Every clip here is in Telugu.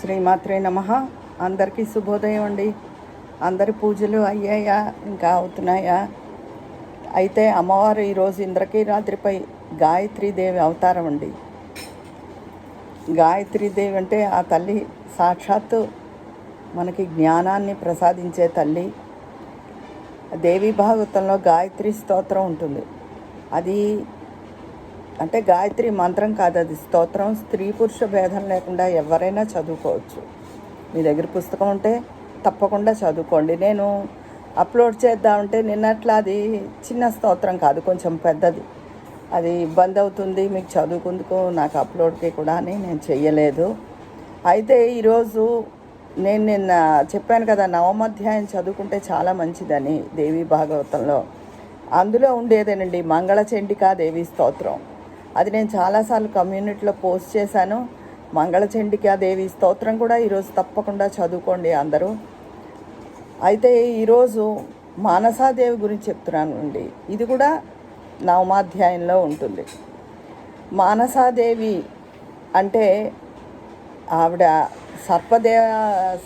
శ్రీమాత్రే నమః. అందరికీ శుభోదయం అండి. అందరి పూజలు అయ్యాయా, ఇంకా అవుతున్నాయా? అయితే అమ్మవారు ఈరోజు ఇంద్రకీలాద్రిపై గాయత్రీదేవి అవతారం అండి. గాయత్రీదేవి అంటే ఆ తల్లి సాక్షాత్తు మనకి జ్ఞానాన్ని ప్రసాదించే తల్లి. దేవీ భాగవతంలో గాయత్రి స్తోత్రం ఉంటుంది. అది అంటే గాయత్రి మంత్రం కాదు, అది స్తోత్రం. స్త్రీ పురుష భేదం లేకుండా ఎవరైనా చదువుకోవచ్చు. మీ దగ్గర పుస్తకం ఉంటే తప్పకుండా చదువుకోండి. నేను అప్లోడ్ చేద్దామంటే నిన్నట్లా అది చిన్న స్తోత్రం కాదు, కొంచెం పెద్దది. అది ఇబ్బంది అవుతుంది మీకు చదువుకుందుకు, నాకు అప్లోడ్కి కూడా అని నేను చెయ్యలేదు. అయితే ఈరోజు నేను నిన్న చెప్పాను కదా, నవమాధ్యాయం చదువుకుంటే చాలా మంచిదని దేవీ భాగవతంలో. అందులో ఉండేదేనండి మంగళచండికా దేవి స్తోత్రం. అది నేను చాలాసార్లు కమ్యూనిటీలో పోస్ట్ చేశాను. మంగళచండికా దేవి స్తోత్రం కూడా ఈరోజు తప్పకుండా చదువుకోండి అందరూ. అయితే ఈరోజు మానసాదేవి గురించి చెప్తున్నాను అండి. ఇది కూడా నవమాధ్యాయంలో ఉంటుంది. మానసాదేవి అంటే ఆవిడ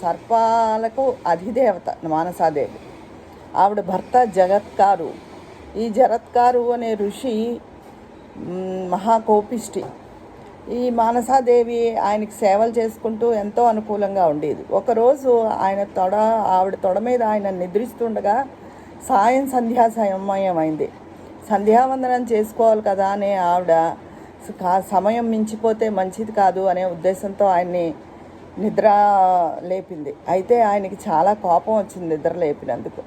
సర్పాలకు అధిదేవత మానసాదేవి. ఆవిడ భర్త జగత్కారు. ఈ జగత్కారు అనే ఋషి మహాకోపిష్టి. ఈ మానసాదేవి ఆయనకి సేవలు చేసుకుంటూ ఎంతో అనుకూలంగా ఉండేది. ఒకరోజు ఆవిడ తొడ మీద ఆయన నిద్రిస్తుండగా సాయం సంధ్యా సమయం అయింది. సంధ్యావందనం చేసుకోవాలి కదా అని ఆవిడ సమయం మించిపోతే మంచిది కాదు అనే ఉద్దేశంతో ఆయన్ని నిద్ర లేపింది. అయితే ఆయనకి చాలా కోపం వచ్చింది నిద్ర లేపినందుకు.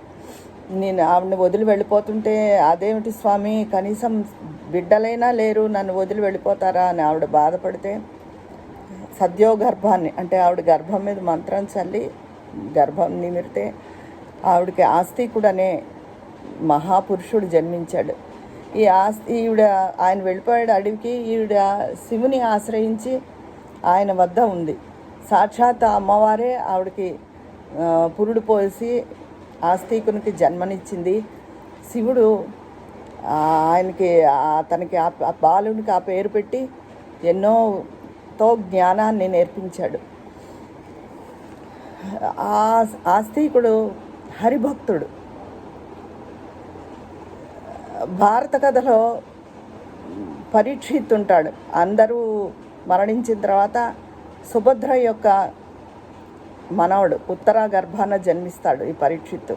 నేను ఆవిడని వదిలి వెళ్ళిపోతుంటే, అదేమిటి స్వామి, కనీసం బిడ్డలైనా లేరు, నన్ను వదిలి వెళ్ళిపోతారా అని ఆవిడ బాధపడితే, సద్యోగర్భాన్ని అంటే ఆవిడ గర్భం మీద మంత్రం చల్లి గర్భం నిమిరితే ఆవిడకి ఆస్తికుడు అనే మహాపురుషుడు జన్మించాడు. ఈవిడ ఆయన వెళ్ళిపోయాడు అడవికి. ఈవిడ శివుని ఆశ్రయించి ఆయన వద్ద ఉంది. సాక్షాత్ అమ్మవారే ఆవిడకి పురుడు పోసి ఆస్తికునికి జన్మనిచ్చింది. శివుడు తనకి ఆ బాలునికి ఆ పేరు పెట్టి ఎన్నోతో జ్ఞానాన్ని నేర్పించాడు. ఆస్తికుడు హరిభక్తుడు. భారత కథలో పరీక్షిత్ ఉంటాడు. అందరూ మరణించిన తర్వాత సుభద్ర యొక్క మనవడు ఉత్తర గర్భాన జన్మిస్తాడు ఈ పరీక్షిత్తు.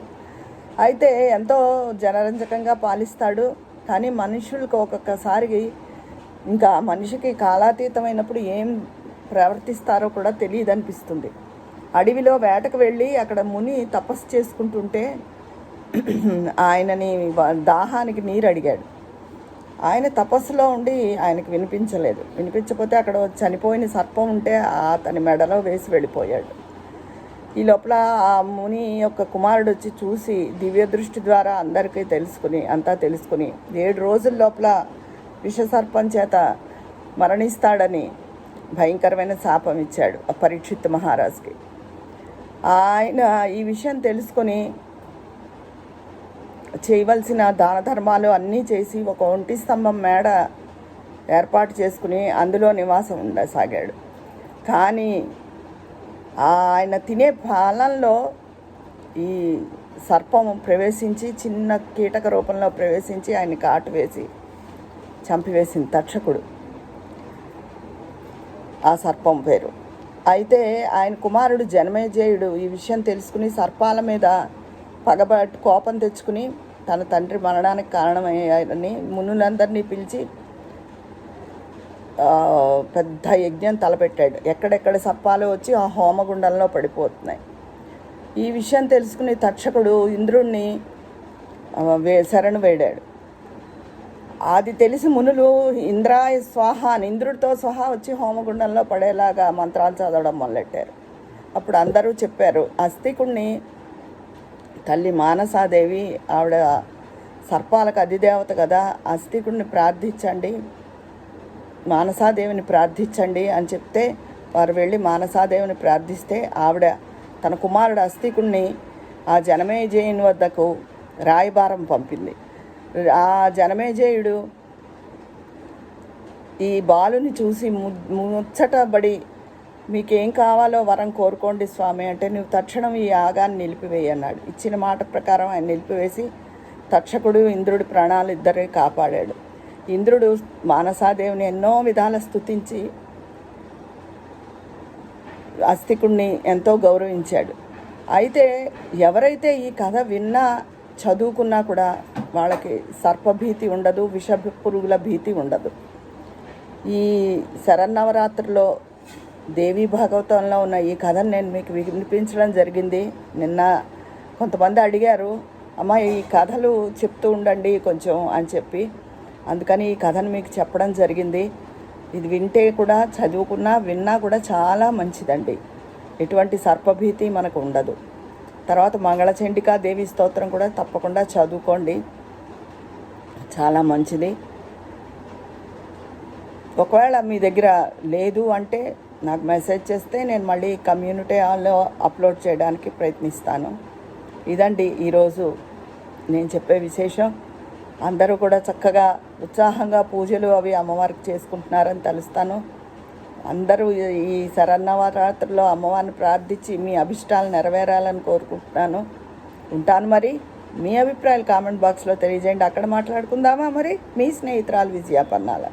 అయితే ఎంతో జనరంజకంగా పాలిస్తాడు. కానీ మనుషులకు ఒక్కొక్కసారి ఇంకా మనిషికి కాలాతీతమైనప్పుడు ఏం ప్రవర్తిస్తారో కూడా తెలియదు అనిపిస్తుంది. అడవిలో వేటకు వెళ్ళి అక్కడ ముని తపస్సు చేసుకుంటుంటే ఆయనని దాహానికి నీరు అడిగాడు. ఆయన తపస్సులో ఉండి ఆయనకు వినిపించకపోతే అక్కడ చనిపోయిన సర్పం ఉంటే అతని మెడలో వేసి వెళ్ళిపోయాడు. ఈ లోపల ఆ ముని యొక్క కుమారుడు వచ్చి చూసి దివ్య దృష్టి ద్వారా అంతా తెలుసుకుని 7 రోజుల లోపల విషసర్పం చేత మరణిస్తాడని భయంకరమైన శాపం ఇచ్చాడు ఆ పరీక్షిత్ మహారాజుకి. ఆయన ఈ విషయం తెలుసుకొని చేయవలసిన దాన ధర్మాలు అన్నీ చేసి ఒక ఒంటి స్తంభం మేడ ఏర్పాటు చేసుకుని అందులో నివాసం ఉండసాగాడు. కానీ ఆయన తినే ఫలంలో ఈ సర్పం ప్రవేశించి చిన్న కీటక రూపంలో ప్రవేశించి ఆయన్ని కాటు వేసి చంపివేసింది. తక్షకుడు ఆ సర్పం పేరు. అయితే ఆయన కుమారుడు జనమేజయుడు ఈ విషయం తెలుసుకుని సర్పాల మీద కోపం తెచ్చుకుని తన తండ్రి మరణానికి కారణమయ్యారని మునులందరినీ పిలిచి పెద్ద యజ్ఞం తలపెట్టాడు. ఎక్కడెక్కడ సర్పాలు వచ్చి ఆ హోమగుండంలో పడిపోతున్నాయి. ఈ విషయం తెలుసుకుని తక్షకుడు ఇంద్రుణ్ణి శరణు వేడాడు. అది తెలిసి మునులు ఇంద్రాయ స్వాహ అని ఇంద్రుడితో సహా వచ్చి హోమగుండంలో పడేలాగా మంత్రాలు చదవడం మొదలెట్టారు. అప్పుడు అందరూ చెప్పారు, అస్తికుణ్ణి తల్లి మానసాదేవి, ఆవిడ సర్పాలకు అధిదేవత కదా, అస్తికుడిని ప్రార్థించండి, మానసాదేవిని ప్రార్థించండి అని చెప్తే వారు వెళ్ళి మానసాదేవిని ప్రార్థిస్తే ఆవిడ తన కుమారుడు అస్తికుణ్ణి ఆ జనమేజయుని వద్దకు రాయబారం పంపింది. ఆ జనమేజయుడు ఈ బాలుని చూసి ముచ్చటబడి మీకేం కావాలో వరం కోరుకోండి స్వామి అంటే, నువ్వు తక్షణం ఈ యాగాన్ని నిలిపివేయి అన్నాడు. ఇచ్చిన మాట ప్రకారం ఆయన నిలిపివేసి తక్షకుడు ఇంద్రుడి ప్రాణాలు ఇద్దరే కాపాడాడు. ఇంద్రుడు మానసాదేవిని ఎన్నో విధాల స్తుతించి అస్తికుడిని ఎంతో గౌరవించాడు. అయితే ఎవరైతే ఈ కథ విన్నా చదువుకున్నా కూడా వాళ్ళకి సర్పభీతి ఉండదు, విష పురుగుల భీతి ఉండదు. ఈ శరన్నవరాత్రిలో దేవీ భాగవతంలో ఉన్న ఈ కథను నేను మీకు వినిపించడం జరిగింది. నిన్న కొంతమంది అడిగారు, అమ్మ ఈ కథలు చెప్తూ ఉండండి కొంచెం అని చెప్పి, అందుకని ఈ కథను మీకు చెప్పడం జరిగింది. ఇది వింటే కూడా చదువుకున్నా విన్నా కూడా చాలా మంచిదండి. ఎటువంటి సర్పభీతి మనకు ఉండదు. తర్వాత మంగళచండికా దేవి స్తోత్రం కూడా తప్పకుండా చదువుకోండి, చాలా మంచిది. ఒకవేళ మీ దగ్గర లేదు అంటే నాకు మెసేజ్ చేస్తే నేను మళ్ళీ కమ్యూనిటీ హాల్లో అప్లోడ్ చేయడానికి ప్రయత్నిస్తాను. ఇదండి ఈరోజు నేను చెప్పే విశేషం. అందరూ కూడా చక్కగా ఉత్సాహంగా పూజలు అవి అమ్మవారికి చేసుకుంటున్నారని తెలుస్తాను. అందరూ ఈ శరన్నవరాత్రిలో అమ్మవారిని ప్రార్థించి మీ అభిష్టాలు నెరవేరాలని కోరుకుంటున్నాను. ఉంటాను మరి. మీ అభిప్రాయాలు కామెంట్ బాక్స్లో తెలియజేయండి. అక్కడ మాట్లాడుకుందామా మరి? మీ స్నేహితురాలు విజయ పన్నాల.